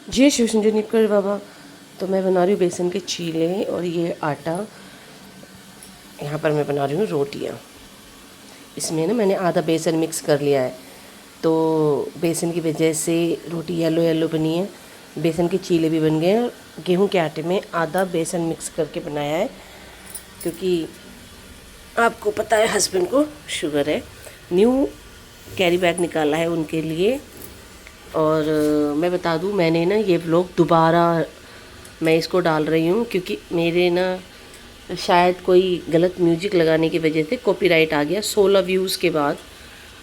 जय शिव संजीवनी बाबा। तो मैं बना रही हूँ बेसन के चीले और ये आटा। यहाँ पर मैं बना रही हूँ रोटियाँ। इसमें ना मैंने आधा बेसन मिक्स कर लिया है, तो बेसन की वजह से रोटी येलो येलो बनी है। बेसन के चीले भी बन गए हैं। और गेहूँ के आटे में आधा बेसन मिक्स करके बनाया है, क्योंकि आपको पता है हस्बैंड को शुगर है। न्यू कैरी बैग निकाला है उनके लिए। और मैं बता दूं, मैंने ना ये व्लॉग दोबारा मैं इसको डाल रही हूँ, क्योंकि मेरे ना शायद कोई गलत म्यूजिक लगाने की वजह से कॉपीराइट आ गया। 16 व्यूज़ के बाद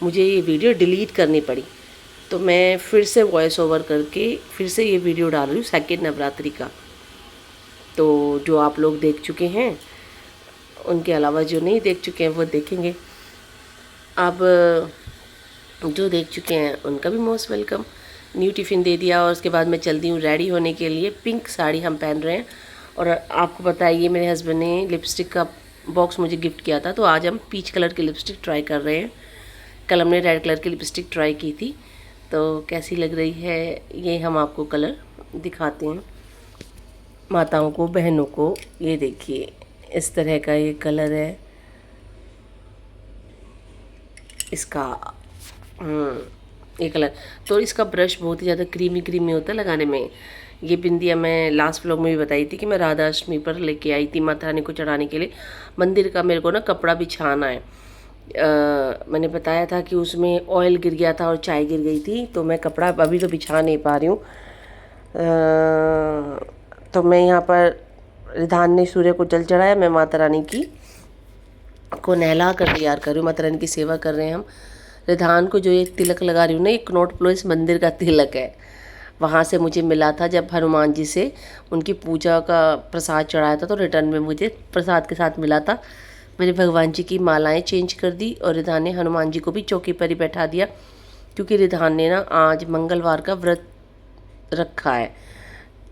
मुझे ये वीडियो डिलीट करनी पड़ी, तो मैं फिर से वॉइस ओवर करके फिर से ये वीडियो डाल रही हूँ सेकंड नवरात्रि का। तो जो आप लोग देख चुके हैं, उनके अलावा जो नहीं देख चुके हैं वो देखेंगे। अब जो देख चुके हैं उनका भी मोस्ट वेलकम। न्यू टिफ़िन दे दिया और उसके बाद मैं चलती हूँ रेडी होने के लिए। पिंक साड़ी हम पहन रहे हैं। और आपको पता है, ये मेरे हस्बैंड ने लिपस्टिक का बॉक्स मुझे गिफ्ट किया था, तो आज हम पीच कलर की लिपस्टिक ट्राई कर रहे हैं। कल हमने रेड कलर की लिपस्टिक ट्राई की थी, तो कैसी लग रही है ये हम आपको कलर दिखाते हैं, माताओं को, बहनों को। ये देखिए, इस तरह का ये कलर है इसका। ये कलर तो इसका ब्रश बहुत ही ज़्यादा क्रीमी क्रीमी होता है लगाने में। ये बिंदिया मैं लास्ट व्लॉग में भी बताई थी कि मैं राधा अष्टमी पर लेके आई थी माता रानी को चढ़ाने के लिए। मंदिर का मेरे को ना कपड़ा बिछाना है। मैंने बताया था कि उसमें ऑयल गिर गया था और चाय गिर गई थी, तो मैं कपड़ा अभी तो बिछा नहीं पा रही हूँ। तो मैं यहाँ पर रिधान ने सूर्य को जल चढ़ाया, मैं माता रानी की को नहला कर तैयार कर रही हूँ। माता रानी की सेवा कर रहे हैं हम। रिधान को जो ये तिलक लगा रही हूँ ना, ये कनॉट प्लेस मंदिर का तिलक है। वहाँ से मुझे मिला था जब हनुमान जी से उनकी पूजा का प्रसाद चढ़ाया था, तो रिटर्न में मुझे प्रसाद के साथ मिला था। मैंने भगवान जी की मालाएं चेंज कर दी और रिधान ने हनुमान जी को भी चौकी पर ही बैठा दिया, क्योंकि रिधान ने ना आज मंगलवार का व्रत रखा है।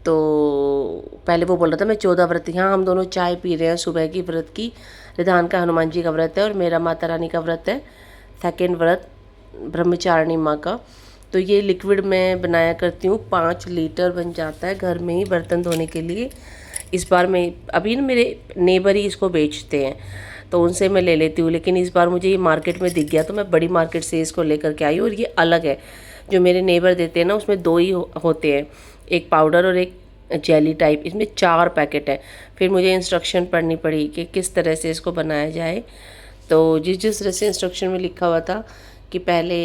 तो पहले वो बोल रहा था मैं 14 व्रत। यहाँ हम दोनों चाय पी रहे हैं सुबह की व्रत की। रिधान का हनुमान जी का व्रत है और मेरा माता रानी का व्रत है, सेकेंड व्रत ब्रह्मचारिणी माँ का। तो ये लिक्विड मैं बनाया करती हूँ, 5 लीटर बन जाता है घर में ही बर्तन धोने के लिए। इस बार मैं अभी ना मेरे नेबर ही इसको बेचते हैं, तो उनसे मैं ले लेती हूँ। लेकिन इस बार मुझे ये मार्केट में दिख गया, तो मैं बड़ी मार्केट से इसको लेकर के आई हूँ। और ये अलग है, जो मेरे नेबर देते हैं ना, उसमें 2 ही होते हैं, एक पाउडर और एक जेली टाइप। इसमें 4 पैकेट है। फिर मुझे इंस्ट्रक्शन पढ़नी पड़ी कि किस तरह से इसको बनाया जाए। तो जिस जिस तरह से इंस्ट्रक्शन में लिखा हुआ था कि पहले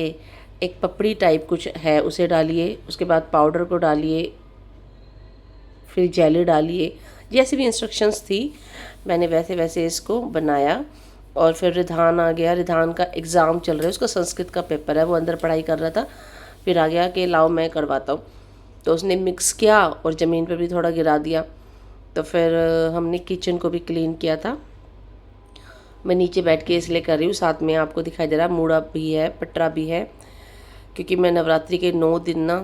एक पपड़ी टाइप कुछ है उसे डालिए, उसके बाद पाउडर को डालिए, फिर जेली डालिए, जैसी भी इंस्ट्रक्शंस थी मैंने वैसे वैसे इसको बनाया। और फिर रिधान आ गया। रिधान का एग्ज़ाम चल रहा है, उसका संस्कृत का पेपर है, वो अंदर पढ़ाई कर रहा था। फिर आ गया कि लाओ मैं करवाता हूँ, तो उसने मिक्स किया और ज़मीन पर भी थोड़ा गिरा दिया। तो फिर हमने किचन को भी क्लीन किया था। मैं नीचे बैठ के इसलिए कर रही हूँ, साथ में आपको दिखाई दे रहा है मूड़ा भी है, पटरा भी है, क्योंकि मैं नवरात्रि के 9 दिन ना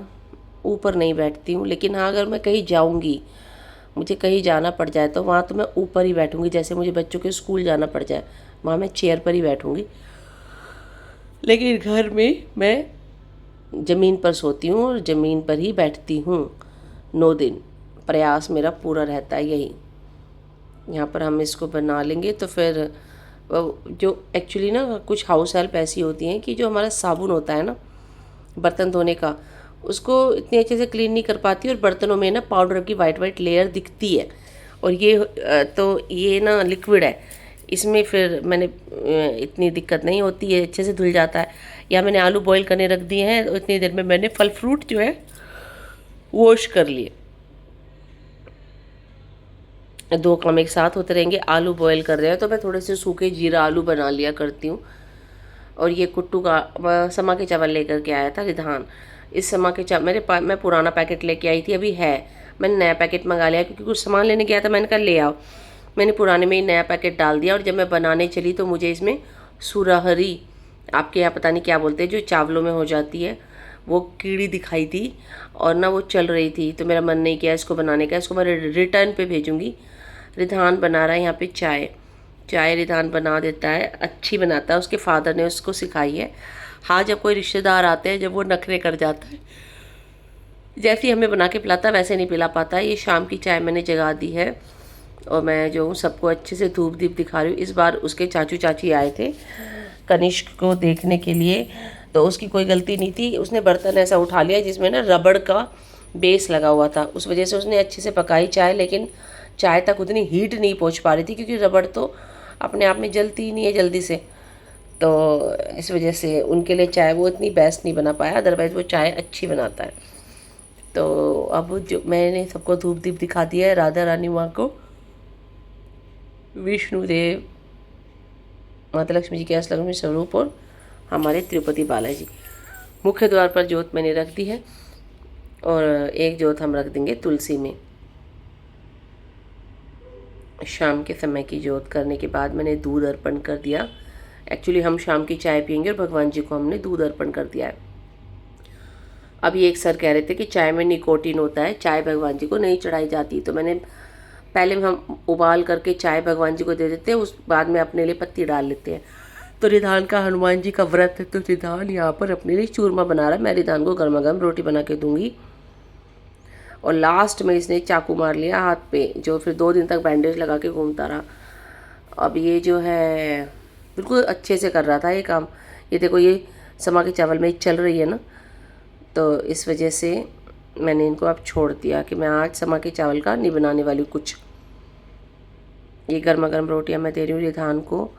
ऊपर नहीं बैठती हूँ। लेकिन हाँ, अगर मैं कहीं जाऊँगी, मुझे कहीं जाना पड़ जाए, तो वहाँ तो मैं ऊपर ही बैठूँगी। जैसे मुझे बच्चों के स्कूल जाना पड़ जाए, वहाँ मैं चेयर पर ही बैठूँगी। लेकिन घर में मैं ज़मीन पर सोती हूँ और ज़मीन पर ही बैठती हूँ 9 दिन। प्रयास मेरा पूरा रहता है यही। यहाँ पर हम इसको बना लेंगे। तो फिर जो एक्चुअली ना कुछ हाउस हेल्प ऐसी होती हैं कि जो हमारा साबुन होता है ना बर्तन धोने का, उसको इतने अच्छे से क्लीन नहीं कर पाती, और बर्तनों में ना पाउडर की वाइट वाइट लेयर दिखती है। और ये तो ये ना लिक्विड है, इसमें फिर मैंने इतनी दिक्कत नहीं होती है, अच्छे से धुल जाता है। या मैंने आलू बॉईल करने रख दिए हैं, तो इतनी देर में मैंने फल फ्रूट जो है वॉश कर लिए। 2 काम एक साथ होते रहेंगे। आलू बॉईल कर रहे हैं, तो मैं थोड़े से सूखे जीरा आलू बना लिया करती हूँ। और ये कुट्टू का समा के चावल लेकर के आया था रिधान। इस समा के चावल मैं पुराना पैकेट लेके आई थी, अभी है। मैंने नया पैकेट मंगा लिया, क्योंकि कुछ सामान लेने गया था, मैंने कहा ले आओ। मैंने पुराने में ही नया पैकेट डाल दिया। और जब मैं बनाने चली तो मुझे इसमें सुरहरी, आपके यहाँ पता नहीं क्या बोलते हैं, जो चावलों में हो जाती है, वो कीड़ी दिखाई थी और ना वो चल रही थी। तो मेरा मन नहीं किया इसको बनाने का। इसको मैं रिटर्न पे भेजूँगी। रिधान बना रहा है यहाँ पे चाय। चाय रिधान बना देता है, अच्छी बनाता है, उसके फादर ने उसको सिखाई है। हाँ, जब कोई रिश्तेदार आते हैं, जब वो नखरे कर जाता है, जैसे ही हमें बना के पिलाता वैसे नहीं पिला पाता। ये शाम की चाय मैंने जगा दी है और मैं जो हूँ सबको अच्छे से धूप दीप दिखा रही हूँ। इस बार उसके चाचू चाची आए थे कनिष्क को देखने के लिए, तो उसकी कोई गलती नहीं थी। उसने बर्तन ऐसा उठा लिया जिसमें ना रबड़ का बेस लगा हुआ था, उस वजह से उसने अच्छे से पकाई चाय, लेकिन चाय तक उतनी हीट नहीं पहुँच पा रही थी क्योंकि रबड़ तो अपने आप में जलती ही नहीं है जल्दी से। तो इस वजह से उनके लिए चाय वो इतनी बेस्ट नहीं बना पाया, अदरवाइज़ वो चाय अच्छी बनाता है। तो अब जो मैंने सबको धूप दीप दिखा दिया है, राधा रानी माँ को, विष्णुदेव, माता लक्ष्मी जी के अष्टलक्ष्मी स्वरूप और हमारे तिरुपति बालाजी। मुख्य द्वार पर जोत मैंने रख दी है और एक जोत हम रख देंगे तुलसी में। शाम के समय की जोत करने के बाद मैंने दूध अर्पण कर दिया। एक्चुअली हम शाम की चाय पियेंगे और भगवान जी को हमने दूध अर्पण कर दिया है। अभी एक सर कह रहे थे कि चाय में निकोटीन होता है, चाय भगवान जी को नहीं चढ़ाई जाती, तो मैंने पहले हम उबाल करके चाय भगवान जी को दे देते हैं, उस बाद में अपने लिए पत्ती डाल लेते हैं। तो रिधान का हनुमान जी का व्रत है, तो रिधान यहाँ पर अपने लिए चूरमा बना रहा है। मैं रिधान को गर्मा गर्म रोटी बना के दूंगी। और लास्ट में इसने चाकू मार लिया हाथ पे, जो फिर 2 दिन तक बैंडेज लगा के घूमता रहा। अब ये जो है बिल्कुल अच्छे से कर रहा था ये काम। ये देखो ये समा के चावल में चल रही है ना, तो इस वजह से मैंने इनको अब छोड़ दिया कि मैं आज समा के चावल का नहीं बनाने वाली कुछ। ये गर्मा गर्म रोटियां मैं दे रही हूँ रिधान को।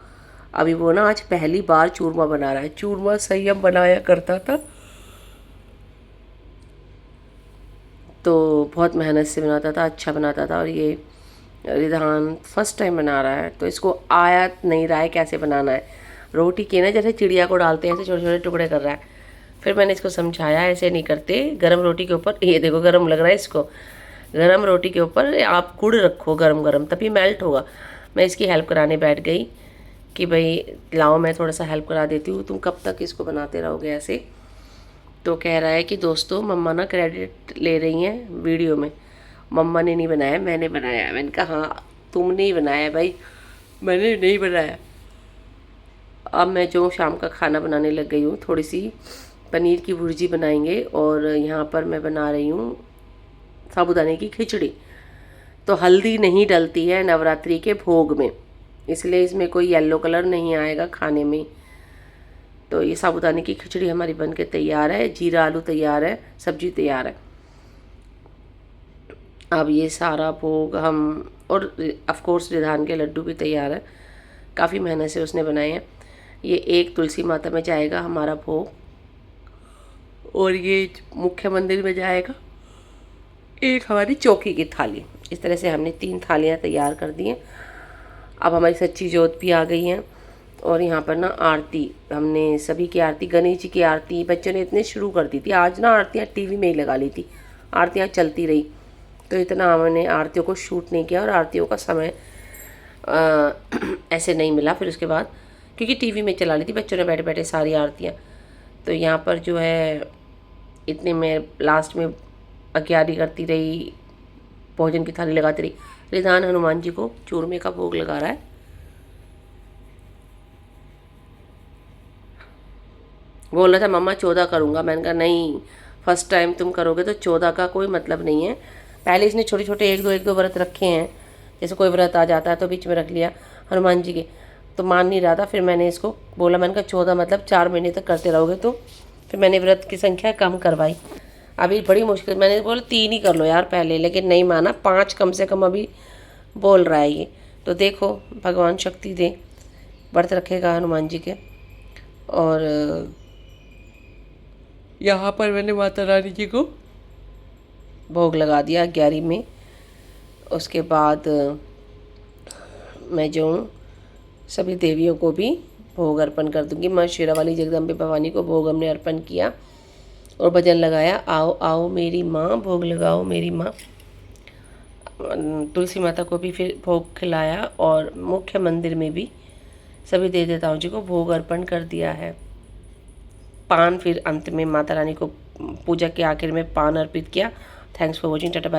अभी वो ना आज पहली बार चूरमा बना रहा है। चूरमा संयम बनाया करता था, तो बहुत मेहनत से बनाता था, अच्छा बनाता था। और ये रिधान फर्स्ट टाइम बना रहा है, तो इसको आया नहीं रहा है कैसे बनाना है। रोटी के ना जैसे चिड़िया को डालते हैं ऐसे छोटे छोटे टुकड़े कर रहा है। फिर मैंने इसको समझाया ऐसे नहीं करते, गरम रोटी के ऊपर, ये देखो गरम लग रहा है इसको, गरम रोटी के ऊपर आप गुड़ रखो गरम गरम, तभी मेल्ट होगा। मैं इसकी हेल्प कराने बैठ गई कि भाई लाओ मैं थोड़ा सा हेल्प करा देती हूँ, तुम कब तक इसको बनाते रहोगे ऐसे। तो कह रहा है कि दोस्तों मम्मा ना क्रेडिट ले रही हैं वीडियो में, मम्मा ने नहीं बनाया मैंने बनाया। मैंने कहा हाँ तुमने ही बनाया भाई, मैंने नहीं बनाया। अब मैं जो शाम का खाना बनाने लग गई हूँ, थोड़ी सी पनीर की भुर्जी बनाएंगे और यहाँ पर मैं बना रही हूँ साबूदाने की खिचड़ी। तो हल्दी नहीं डलती है नवरात्रि के भोग में, इसलिए इसमें कोई येलो कलर नहीं आएगा खाने में। तो ये साबूदाने की खिचड़ी हमारी बन के तैयार है, जीरा आलू तैयार है, सब्जी तैयार है। अब ये सारा भोग हम, और ऑफ कोर्स रिधान के लड्डू भी तैयार है, काफ़ी मेहनत से उसने बनाए हैं। ये एक तुलसी माता में जाएगा हमारा भोग और ये मुख्य मंदिर में जाएगा एक हमारी चौकी की थाली। इस तरह से हमने 3 थालियाँ तैयार कर दी हैं। अब हमारी सच्ची जोत भी आ गई हैं और यहाँ पर ना आरती, हमने सभी की आरती, गणेश जी की आरती बच्चों ने इतने शुरू कर दी थी। आज ना आरतियाँ टीवी में ही लगा ली थी, आरतियाँ चलती रही, तो इतना हमने आरतियों को शूट नहीं किया और आरतियों का समय ऐसे नहीं मिला फिर उसके बाद, क्योंकि टीवी में चला ली थी बच्चों ने बैठे बैठे सारी आरतियाँ। तो यहाँ पर जो है इतने में लास्ट में अग्यारी करती रही, भोजन की थाली लगाती रही। रिधान हनुमान जी को चूरमे का भोग लगा रहा है। बोल रहा था मम्मा 14 करूँगा, मैंने कहा नहीं, फर्स्ट टाइम तुम करोगे तो 14 का कोई मतलब नहीं है। पहले इसने छोटे छोटे 1-2 व्रत रखे हैं, जैसे कोई व्रत आ जाता है तो बीच में रख लिया हनुमान जी के, तो मान नहीं रहा था। फिर मैंने इसको बोला, मैंने कहा 14 मतलब 4 महीने तक करते रहोगे, तो फिर मैंने व्रत की संख्या कम करवाई। अभी बड़ी मुश्किल, मैंने बोला 3 ही कर लो यार पहले, लेकिन नहीं माना, 5 कम से कम अभी बोल रहा है ये। तो देखो भगवान शक्ति दे, व्रत रखेगा हनुमान जी के। और यहाँ पर मैंने माता रानी जी को भोग लगा दिया 11 में। उसके बाद मैं जो हूँ सभी देवियों को भी भोग अर्पण कर दूंगी। माँ शेरावाली जगदम्बे भवानी को भोग हमने अर्पण किया और भजन लगाया, आओ आओ मेरी माँ भोग लगाओ मेरी माँ। तुलसी माता को भी फिर भोग खिलाया और मुख्य मंदिर में भी सभी देवी देवताओं जी को भोग अर्पण कर दिया है। पान फिर अंत में माता रानी को पूजा के आखिर में पान अर्पित किया। Thanks for watching, tata bye.